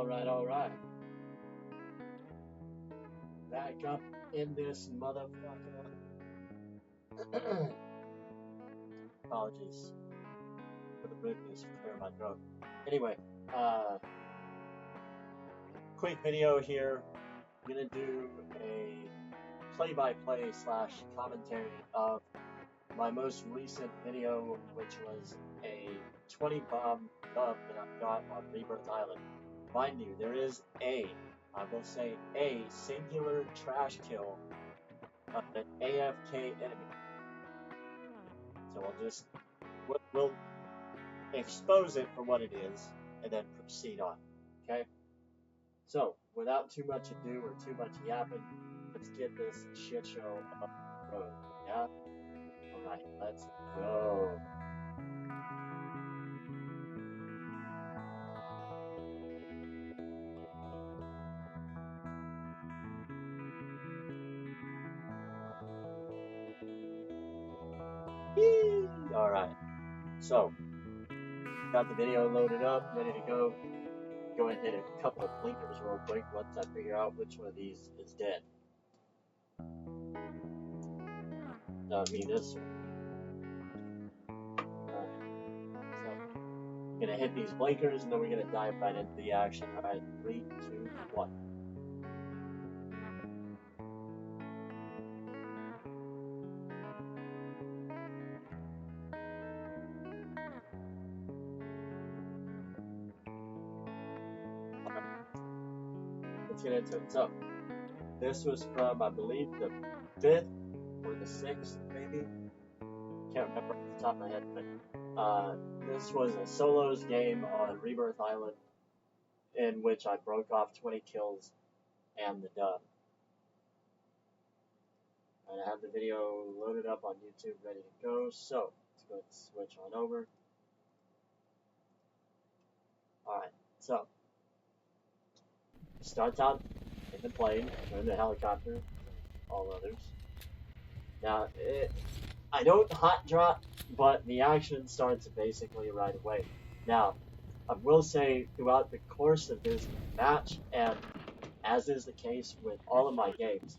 Alright. Back up in this motherfucker. Apologies for the rudeness, clear my throat. Anyway, quick video here. I'm gonna do a play-by-play / commentary of my most recent video, which was a 20 bomb dub that I've got on Rebirth Island. Mind you, there is I will say a singular trash kill of an AFK enemy. So we'll expose it for what it is and then proceed on. Okay? So, without too much ado or too much yapping, let's get this shit show up the road. Yeah? Alright, let's go. Alright, so got the video loaded up, ready to go. Go ahead and hit a couple of blinkers real quick once I figure out which one of these is dead. That would be this one. Alright, so I'm gonna hit these blinkers and then we're gonna dive right into the action. Alright, 3, 2, 1. Let's get into it. So, this was from, I believe, the 5th or the 6th, maybe? Can't remember off the top of my head, but this was a solos game on Rebirth Island in which I broke off 20 kills and the dub. And I have the video loaded up on YouTube ready to go, so let's go ahead and switch on over. Alright, so starts out in the plane, or in the helicopter, all others. Now, I don't hot drop, but the action starts basically right away. Now, I will say throughout the course of this match, and as is the case with all of my games,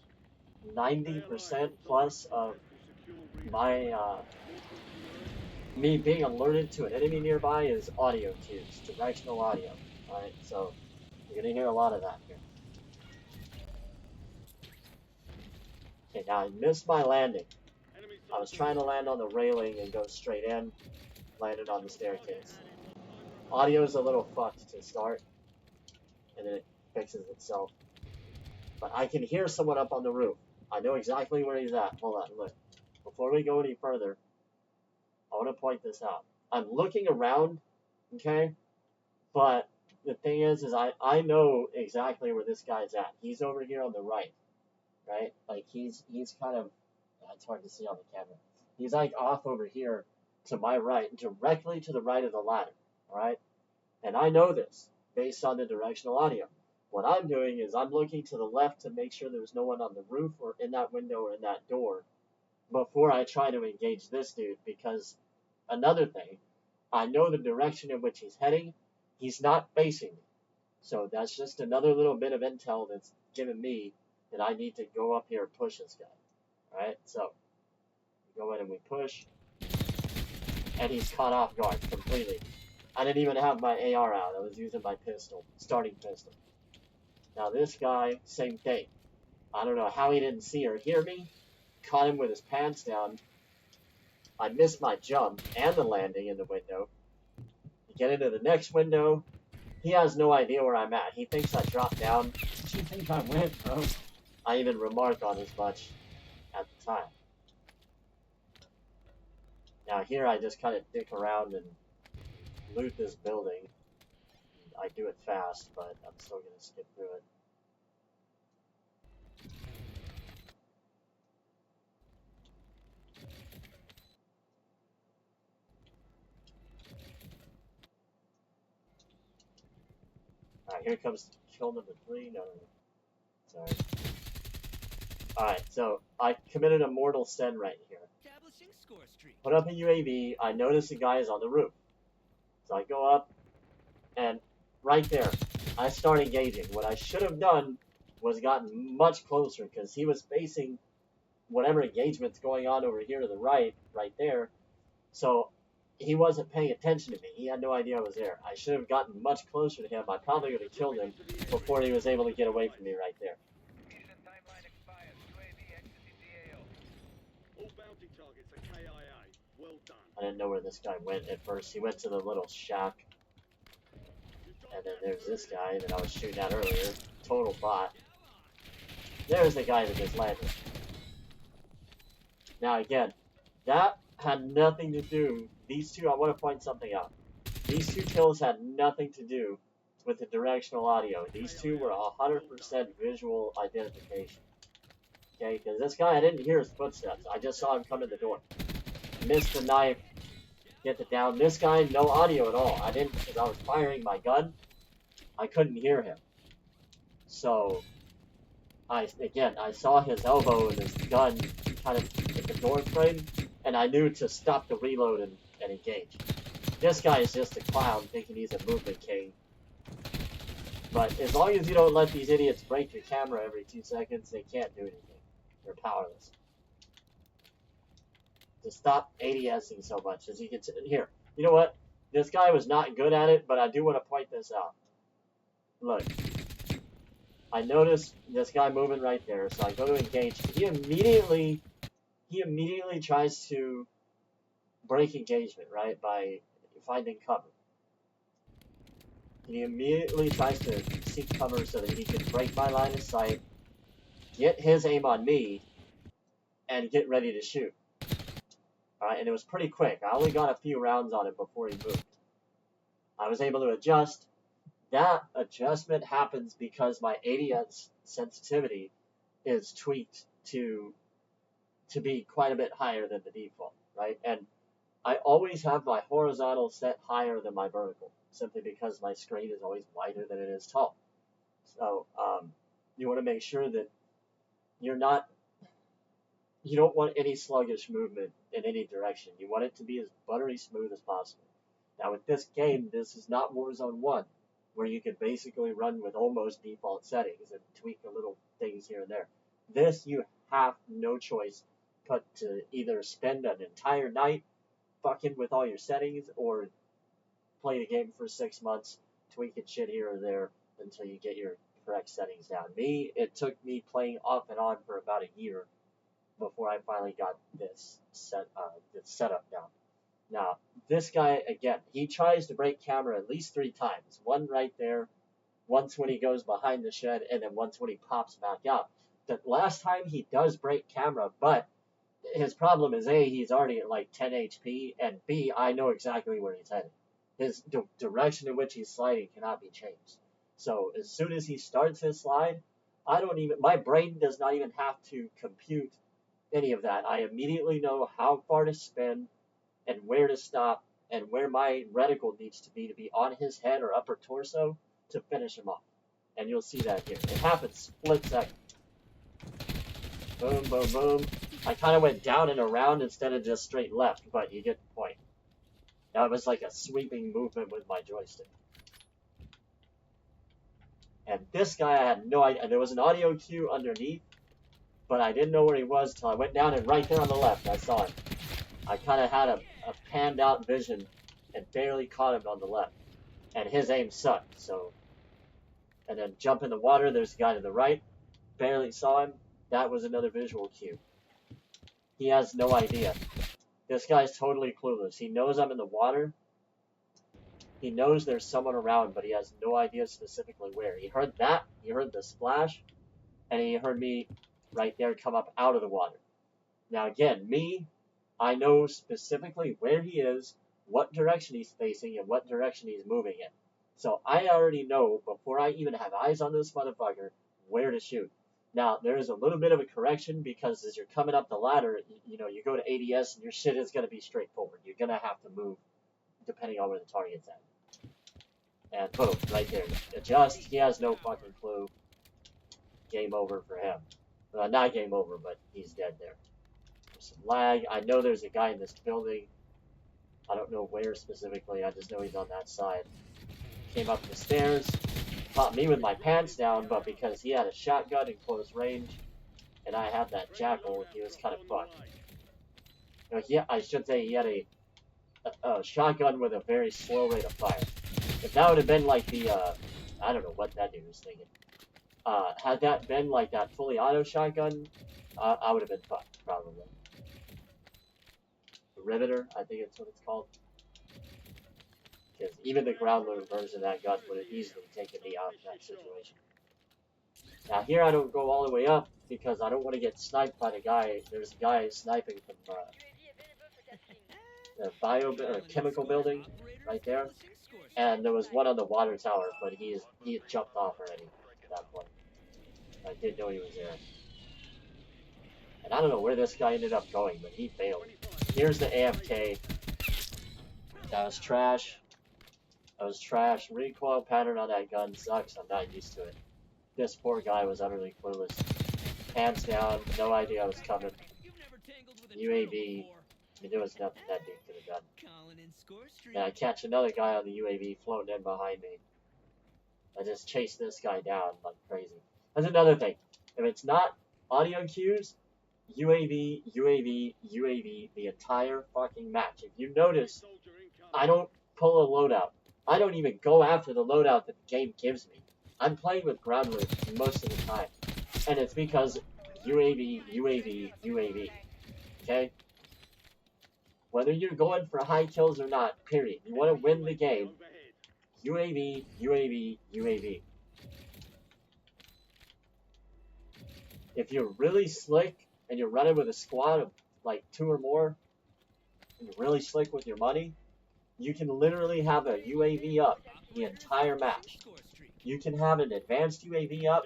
90% plus of my me being alerted to an enemy nearby is audio cues, directional audio. Alright, so you're gonna hear a lot of that here. Okay, now I missed my landing. I was trying to land on the railing and go straight in, landed on the staircase. Audio's a little fucked to start, and then it fixes itself. But I can hear someone up on the roof. I know exactly where he's at. Hold on, look. Before we go any further, I want to point this out. I'm looking around, okay? But the thing is I know exactly where this guy's at. He's over here on the right, right? Like, he's kind of, it's hard to see on the camera. He's like off over here to my right, directly to the right of the ladder, alright? And I know this based on the directional audio. What I'm doing is I'm looking to the left to make sure there's no one on the roof or in that window or in that door before I try to engage this dude, because another thing, I know the direction in which he's heading. He's not facing me. So that's just another little bit of intel that's given me that I need to go up here and push this guy. Alright, so we go in and we push. And he's caught off guard completely. I didn't even have my AR out. I was using my pistol, starting pistol. Now this guy, same thing. I don't know how he didn't see or hear me. Caught him with his pants down. I missed my jump and the landing in the window. Get into the next window. He has no idea where I'm at. He thinks I dropped down. Where do you think I went, bro? I even remarked on as much at the time. Now here I just kind of dick around and loot this building. I do it fast, but I'm still going to skip through it. Alright, here comes kill number 3. No. Sorry. Alright, so I committed a mortal sin right here. Put up a UAV. I notice the guy is on the roof. So I go up, and right there, I start engaging. What I should have done was gotten much closer, because he was facing whatever engagement's going on over here to the right there. So he wasn't paying attention to me. He had no idea I was there. I should have gotten much closer to him. I probably would have killed him before he was able to get away from me right there. I didn't know where this guy went at first. He went to the little shack. And then there's this guy that I was shooting at earlier. Total bot. There's the guy that just landed. Now again, that had nothing to do. These two, I want to point something out. These two kills had nothing to do with the directional audio. These two were 100% visual identification. Okay, because this guy, I didn't hear his footsteps. I just saw him come in the door. Missed the knife. Get it down. This guy, no audio at all. I didn't, because I was firing my gun. I couldn't hear him. So, I saw his elbow and his gun kind of hit the door frame, and I knew to stop the reload and engage. This guy is just a clown thinking he's a movement king. But as long as you don't let these idiots break your camera every 2 seconds, they can't do anything. They're powerless. To stop ADSing so much, as you can see here. You know what? This guy was not good at it, but I do want to point this out. Look. I noticed this guy moving right there, so I go to engage. He immediately tries to break engagement, right, by finding cover. He immediately tries to seek cover so that he can break my line of sight, get his aim on me, and get ready to shoot. Alright, and it was pretty quick. I only got a few rounds on it before he moved. I was able to adjust. That adjustment happens because my ADS sensitivity is tweaked to be quite a bit higher than the default, right? And I always have my horizontal set higher than my vertical, simply because my screen is always wider than it is tall. So you want to make sure that you don't want any sluggish movement in any direction. You want it to be as buttery smooth as possible. Now with this game, this is not Warzone 1, where you can basically run with almost default settings and tweak a little things here and there. This, you have no choice but to either spend an entire night fucking with all your settings, or play the game for 6 months, tweaking shit here or there until you get your correct settings down. It took me playing off and on for about a year before I finally got this setup down. Now, this guy, again, he tries to break camera at least 3 times. One right there, once when he goes behind the shed, and then once when he pops back out. The last time he does break camera, but his problem is A, he's already at like 10 HP, and B, I know exactly where he's headed. His direction in which he's sliding cannot be changed. So as soon as he starts his slide, my brain does not even have to compute any of that. I immediately know how far to spin and where to stop and where my reticle needs to be on his head or upper torso to finish him off. And you'll see that here. It happens split second. Boom, boom, boom. I kind of went down and around instead of just straight left, but you get the point. That was like a sweeping movement with my joystick. And this guy, I had no idea. There was an audio cue underneath, but I didn't know where he was until I went down, and right there on the left, I saw him. I kind of had a panned out vision and barely caught him on the left. And his aim sucked, so. And then jump in the water, there's the guy to the right. Barely saw him. That was another visual cue. He has no idea. This guy's totally clueless. He knows I'm in the water. He knows there's someone around, but he has no idea specifically where. He heard that, he heard the splash, and he heard me right there come up out of the water. Now again, I know specifically where he is, what direction he's facing, and what direction he's moving in. So I already know, before I even have eyes on this motherfucker, where to shoot. Now, there is a little bit of a correction, because as you're coming up the ladder, you go to ADS and your shit is going to be straightforward. You're going to have to move depending on where the target's at. And boom, right there. Adjust. He has no fucking clue. Game over for him. Not game over, but he's dead there. There's some lag. I know there's a guy in this building. I don't know where specifically. I just know he's on that side. Came up the stairs. caught me with my pants down, but because he had a shotgun in close range, and I had that jackal, he was kind of fucked. I should say he had a shotgun with a very slow rate of fire. If that would have been like the, I don't know what that dude was thinking. Had that been like that fully auto shotgun, I would have been fucked, probably. The Riveter, I think it's what it's called. Because even the ground load version of that gun would have easily taken me out in that situation. Now here I don't go all the way up because I don't want to get sniped by the guy. There's a guy sniping from the chemical building right there, and there was one on the water tower, but he had jumped off already at that point. I didn't know he was there. And I don't know where this guy ended up going, but he failed. Here's the AFK. That was trash. That was trash. Recoil pattern on that gun sucks. I'm not used to it. This poor guy was utterly clueless. Hands down, no idea I was coming. UAV, there was nothing that dude could have done. And I catch another guy on the UAV floating in behind me. I just chase this guy down like crazy. That's another thing. If it's not audio cues, UAV, UAV, UAV, the entire fucking match. If you notice, I don't pull a loadout. I don't even go after the loadout that the game gives me. I'm playing with ground loot most of the time. And it's because UAV, UAV, UAV. Okay? Whether you're going for high kills or not, period. You want to win the game. UAV, UAV, UAV. If you're really slick and you're running with a squad of like 2 or more, and you're really slick with your money, you can literally have a UAV up the entire match. You can have an advanced UAV up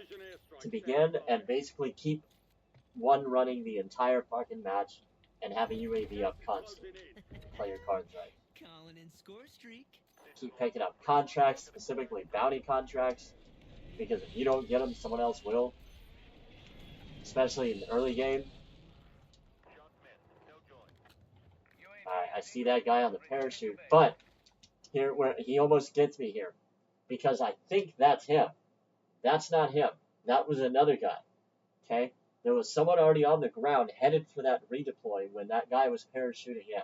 to begin and basically keep one running the entire fucking match and have a UAV up constantly. Play your cards right. Keep picking up contracts, specifically bounty contracts, because if you don't get them, someone else will. Especially in the early game. I see that guy on the parachute, but here where he almost gets me here, because I think that's him. That's not him. That was another guy. Okay, there was someone already on the ground headed for that redeploy when that guy was parachuting in,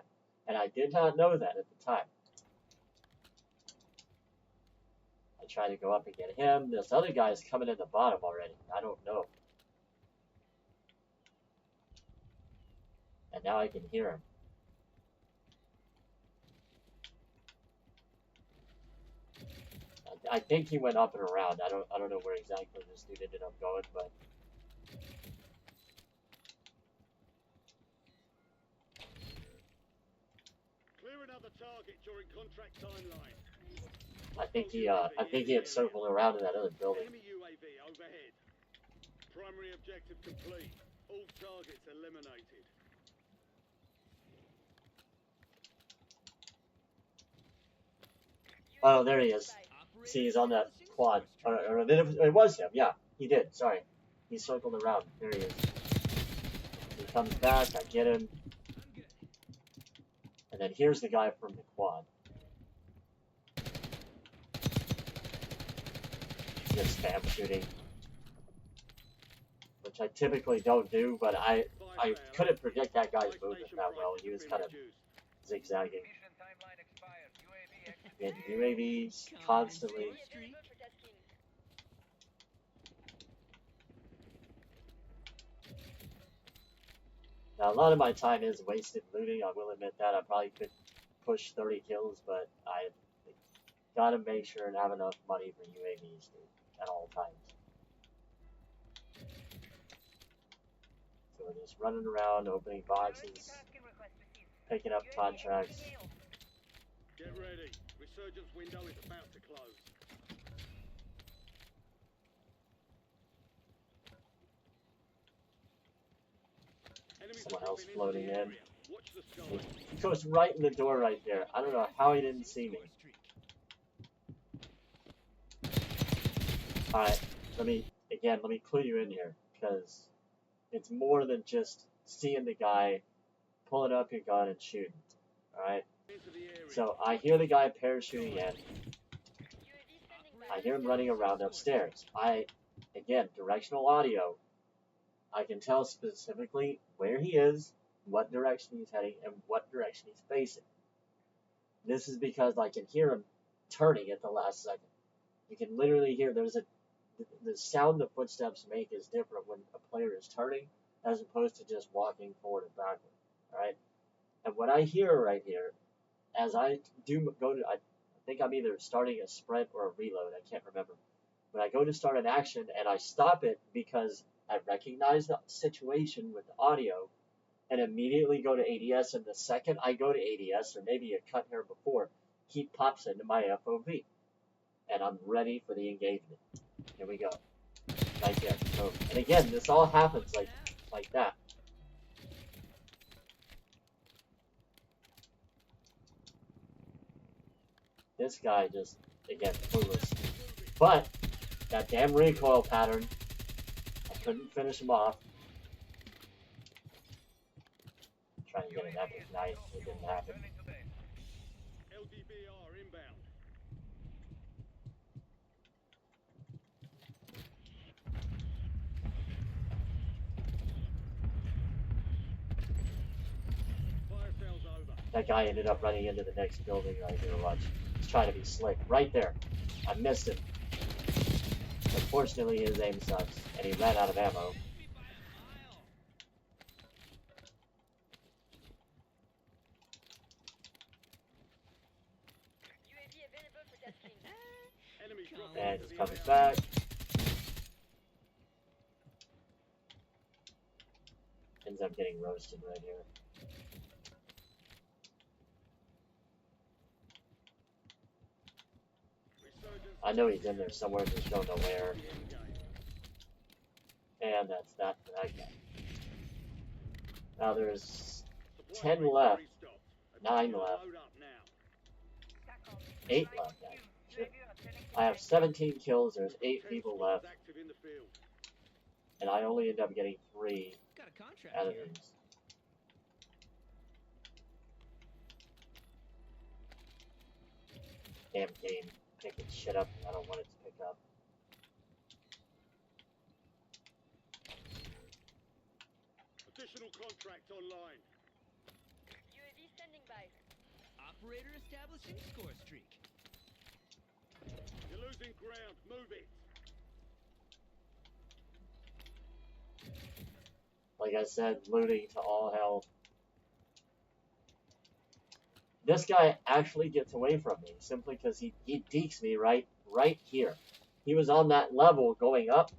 and I did not know that at the time. I try to go up and get him. This other guy is coming in the bottom already. I don't know. And now I can hear him. I think he went up and around. I don't know where exactly this dude ended up going, but clear another target during contract timeline. I think he had circled around in that other building. Enemy UAV overhead. Primary objective complete. All targets eliminated. Oh, there he is. See, he's on that quad. Or it was him. Yeah, he did. Sorry. He circled around. There he is. He comes back. I get him. And then here's the guy from the quad. Just spam shooting. Which I typically don't do, but I couldn't predict that guy's movement that well. He was kind of zigzagging. And UAVs constantly. Now, a lot of my time is wasted looting. I will admit that. I probably could push 30 kills, but I gotta make sure and have enough money for UAVs, dude, at all times. So we're just running around, opening boxes, picking up contracts. Get ready. Resurgence window is about to close. Someone else floating in. He goes right in the door right there. I don't know how he didn't see me. Alright, let me clue you in here, because it's more than just seeing the guy, pulling up your gun and shooting. Alright? So I hear the guy parachuting in. I hear him running around upstairs. Again, directional audio. I can tell specifically where he is, what direction he's heading, and what direction he's facing. This is because I can hear him turning at the last second. You can literally hear the sound the footsteps make is different when a player is turning as opposed to just walking forward and backward. Alright? And what I hear right here, as I do go to, I think I'm either starting a sprint or a reload, I can't remember. When I go to start an action and I stop it because I recognize the situation with the audio and immediately go to ADS, and the second I go to ADS, or maybe a cut here before, he pops into my FOV. And I'm ready for the engagement. Here we go. Right there. Boom. And again, this all happens like that. This guy just, again, clueless. But, that damn recoil pattern, I couldn't finish him off. Trying to get an epic knife, it didn't happen. LDBR inbound. Fire sales over. That guy ended up running into the next building right here, watch. He's trying to be slick. Right there. I missed him. Unfortunately, his aim sucks, and he ran out of ammo. And he's coming back. Ends up getting roasted right here. I know he's in there somewhere, just don't know where. And that's that for that guy. Now there's 10 left, 9 left, 8 left. I have 17 kills, there's 8 people left, and I only end up getting 3 out of these. Damn game, picking shit up I don't want it to pick up. Additional contract online. UAV standing by. Operator establishing score streak. You're losing ground. Move it. Like I said, looting to all hell. This guy actually gets away from me simply because he dekes me right here. He was on that level going up.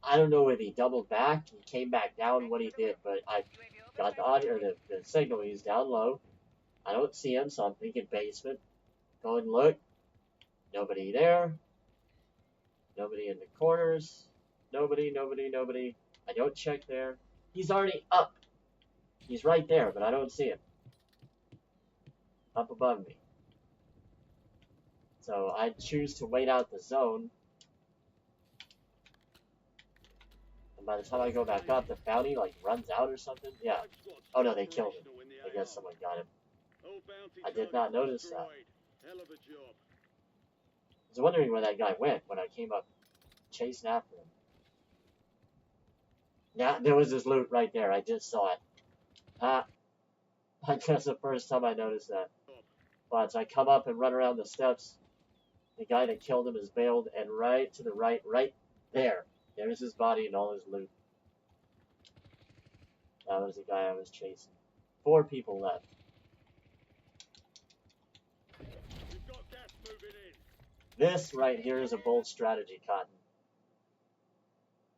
I don't know if he doubled back, he came back down, what he did, but I got the audio, the signal. He's down low. I don't see him, so I'm thinking basement. Go and look. Nobody there. Nobody in the corners. Nobody. I don't check there. He's already up. He's right there, but I don't see him. Up above me. So I choose to wait out the zone. And by the time I go back up, the bounty like runs out or something. Yeah. Oh no, they killed him. I guess someone got him. I did not notice that. Hell of a job. I was wondering where that guy went when I came up chasing after him. Yeah, there was his loot right there. I just saw it. I guess the first time I noticed that. But I come up and run around the steps. The guy that killed him is bailed, and right to the right there. There's his body and all his loot. That was the guy I was chasing. 4 people left. You've got gas moving in. This right here is a bold strategy, Cotton.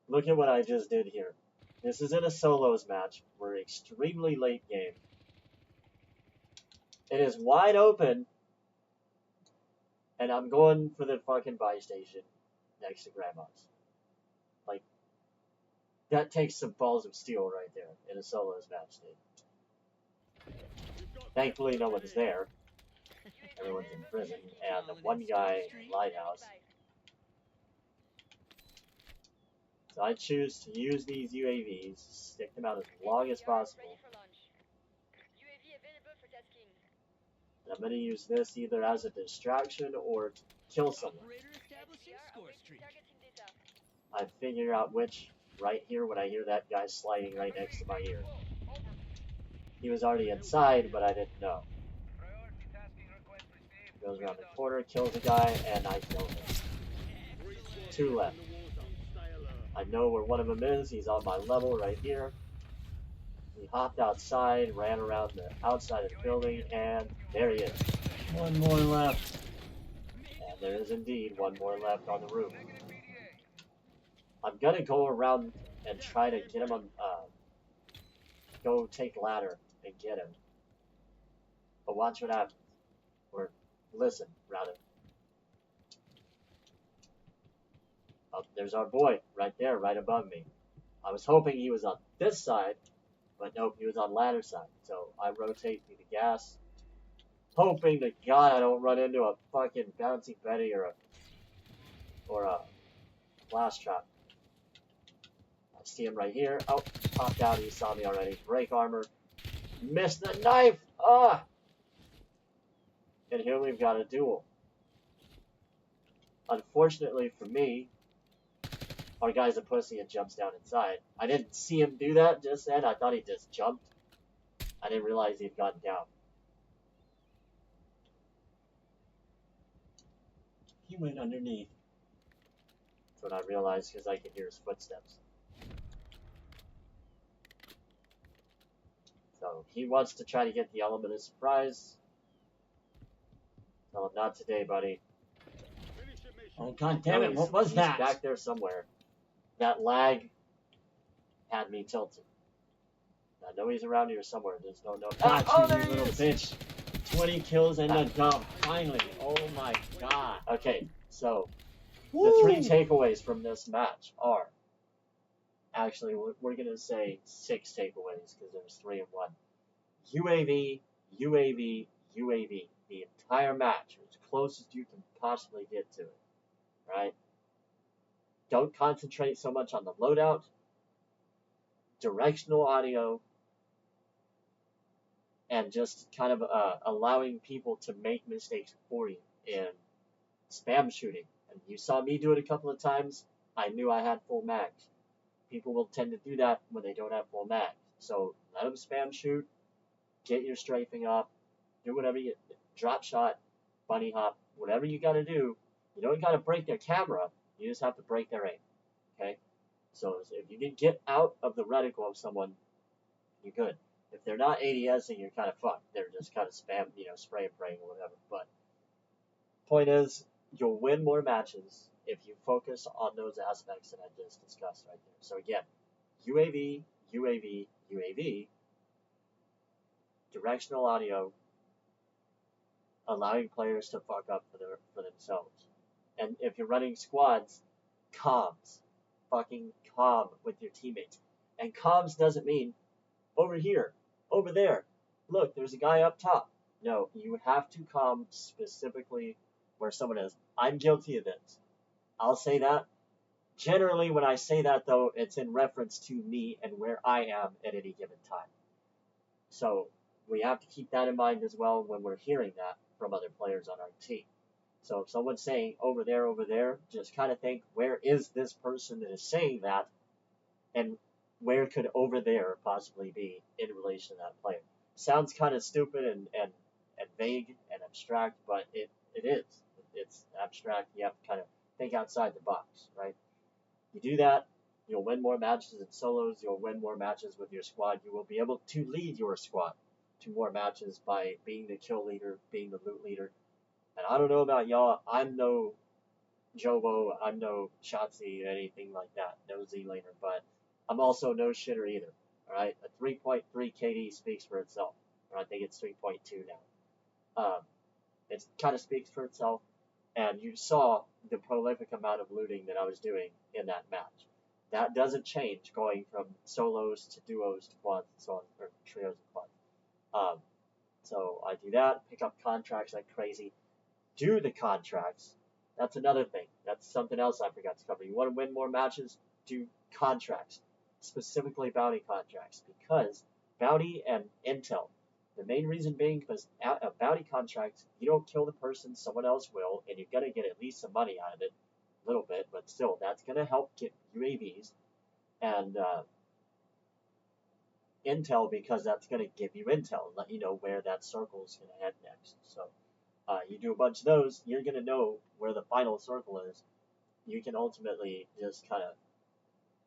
Look at what I just did here. This isn't a solos match. We're extremely late game. It is wide open, and I'm going for the fucking buy station next to Grandma's. Like, that takes some balls of steel right there in a solos match, dude. Thankfully, no one's there. Everyone's in prison, and the one guy in Lighthouse. So I choose to use these UAVs, stick them out as long as possible. UAV available for tasking. And I'm going to use this either as a distraction or to kill someone. Operator score streak. Targeting data. I figure out which right here when I hear that guy sliding right next to my ear. He was already inside, but I didn't know. Goes around the corner, kills a guy, and I kill him. 2 left. I know where one of them is. He's on my level right here. He hopped outside, ran around the outside of the building, and there he is. 1 more left. And there is indeed 1 more left on the roof. I'm gonna go around and try to get him on, go take ladder and get him. But watch what happens. Or listen, rather. Oh, there's our boy right there, right above me. I was hoping he was on this side, but nope, he was on ladder side. So I rotate through the gas, hoping to God I don't run into a fucking bouncy Betty or a blast trap. I see him right here. Oh, popped out. He saw me already. Brake armor. Missed the knife. Ah! And here we've got a duel. Unfortunately for me, our guy's a pussy and jumps down inside. I didn't see him do that just then. I thought he just jumped. I didn't realize he'd gotten down. He went underneath. That's what I realized because I could hear his footsteps. So he wants to try to get the element of surprise. Tell him not today, buddy. Oh, God damn it, what was he's that? Back there somewhere. That lag had me tilted. I know he's around here somewhere. There's no. Got Oh, you, there you he little is. bitch. 20 kills and a dub. Finally. Oh my God. Okay, so Woo. the 3 takeaways from this match are, actually, we're going to say 6 takeaways because there's 3 in 1. UAV, UAV, UAV. The entire match, as close as you can possibly get to it, right? Don't concentrate so much on the loadout, directional audio, and just kind of allowing people to make mistakes for you in spam shooting. And you saw me do it a couple of times. I knew I had full mags. People will tend to do that when they don't have full mags. So let them spam shoot, get your strafing up, do whatever you, drop shot, bunny hop, whatever you got to do. You don't got to break their camera. You just have to break their aim. Okay? So if you can get out of the reticle of someone, you're good. If they're not ADSing, you're kind of fucked. They're just kind of spam, spray and praying or whatever. But point is, you'll win more matches if you focus on those aspects that I just discussed right there. So again, UAV, UAV, UAV, directional audio, allowing players to fuck up for themselves. And if you're running squads, comms. Fucking comm with your teammates. And comms doesn't mean over here, over there. Look, there's a guy up top. No, you have to comm specifically where someone is. I'm guilty of this. I'll say that. Generally, when I say that, though, it's in reference to me and where I am at any given time. So we have to keep that in mind as well when we're hearing that from other players on our team. So if someone's saying over there, just kind of think, where is this person that is saying that, and where could over there possibly be in relation to that player? Sounds kind of stupid and vague and abstract, but it is. It's abstract. You have to kind of think outside the box, right? You do that, you'll win more matches in solos, you'll win more matches with your squad, you will be able to lead your squad to more matches by being the kill leader, being the loot leader. And I don't know about y'all, I'm no Jobo, I'm no Shotzi, anything like that, no Z-laner, but I'm also no shitter either, alright? A 3.3 KD speaks for itself, or I think it's 3.2 now. It kind of speaks for itself, and you saw the prolific amount of looting that I was doing in that match. That doesn't change going from solos to duos to quads and so on, or trios and quads. So I do that, pick up contracts like crazy, do the contracts. That's another thing. That's something else I forgot to cover. You want to win more matches? Do contracts, specifically bounty contracts, because bounty and intel. The main reason being because a bounty contract, you don't kill the person, someone else will, and you're going to get at least some money out of it. a little bit, but still, that's going to help get UAVs and intel, because that's going to give you intel and let you know where that circle is going to head next. So you do a bunch of those, you're going to know where the final circle is. You can ultimately just kind of,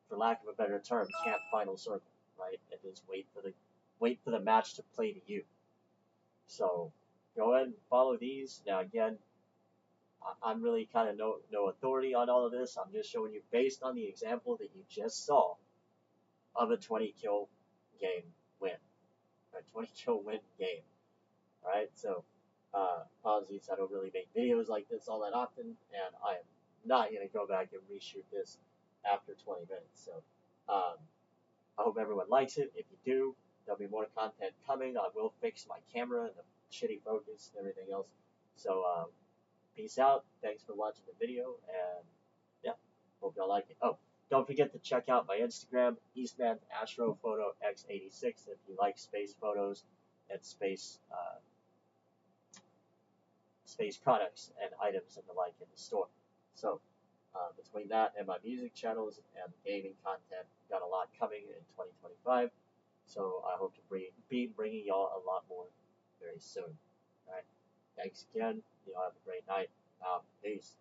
for lack of a better term, camp final circle, right? And just wait for the match to play to you. So go ahead and follow these. Now again, I'm really kind of no authority on all of this. I'm just showing you based on the example that you just saw of a 20 kill game win, a 20 kill win game. All right, so apologies, I don't really make videos like this all that often, and I am not gonna go back and reshoot this after 20 minutes. So I hope everyone likes it. If you do, there'll be more content coming. I will fix my camera and the shitty focus and everything else. So peace out. Thanks for watching the video, and yeah, hope y'all like it. Oh, don't forget to check out my Instagram, Eastman Astrophoto X86, if you like space photos and space products and items and the like in the store. So between that and my music channels and gaming content, got a lot coming in 2025. So I hope to be bringing y'all a lot more very soon. All right. Thanks again. You all have a great night. Peace.